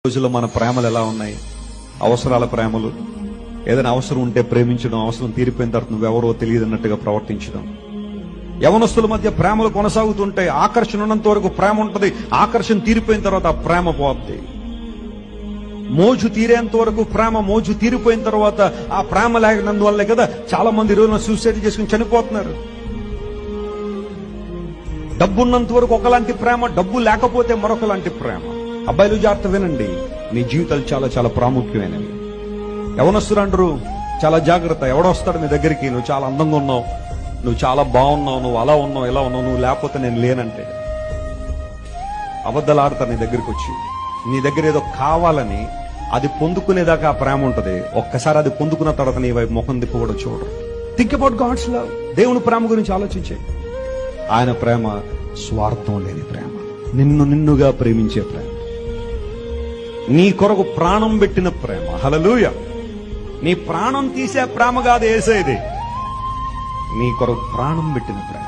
రోజుల్లో మన ప్రేమలు ఎలా ఉన్నాయి? అవసరాల ప్రేమలు. ఏదైనా అవసరం ఉంటే ప్రేమించడం, అవసరం తీరిపోయిన తర్వాత నువ్వెవరో తెలియదన్నట్టుగా ప్రవర్తించడం. యవనస్తుల మధ్య ప్రేమలు కొనసాగుతుంటాయి. ఆకర్షణ ఉన్నంత వరకు ప్రేమ ఉంటుంది, ఆకర్షణ తీరిపోయిన తర్వాత ఆ ప్రేమ పోద్ది. మోజు తీరేంత వరకు ప్రేమ, మోజు తీరిపోయిన తర్వాత ఆ ప్రేమ లేనందువల్లే కదా చాలా మంది రోజున సూసైడ్ చేసుకుని చనిపోతున్నారు. డబ్బున్నంత వరకు ఒకలాంటి ప్రేమ, డబ్బు లేకపోతే మరొకలాంటి ప్రేమ. అబ్బాయిలు జాగ్రత్త వినండి, మీ జీవితాలు చాలా చాలా ప్రాముఖ్యమైనవి. యవనస్తులు అంటారు చాలా జాగ్రత్త, ఎవడొస్తాడు మీ దగ్గరికి, నువ్వు చాలా అందంగా ఉన్నావు, నువ్వు చాలా బాగున్నావు, నువ్వు అలా ఉన్నావు ఇలా ఉన్నావు, నువ్వు లేకపోతే నేను లేనంటే. అబద్ధాలు ఆడతారు నీ దగ్గరికి వచ్చి. నీ దగ్గర ఏదో కావాలని అది పొందుకునేదాకా ఆ ప్రేమ ఉంటది. ఒక్కసారి అది పొందుకున్న తర్వాత నీ వైపు ముఖం తిప్పు కూడా చూడరు. Think about God's love. దేవుని ప్రేమ గురించి ఆలోచించే. ఆయన ప్రేమ స్వార్థం లేని ప్రేమ, నిన్నుగా ప్రేమించే ప్రేమ, నీ కొరకు ప్రాణం పెట్టిన ప్రేమ. హల్లెలూయా. నీ ప్రాణం తీసే ప్రేమ కాదు యేసయ్యది, నీ కొరకు ప్రాణం పెట్టిన ప్రేమ.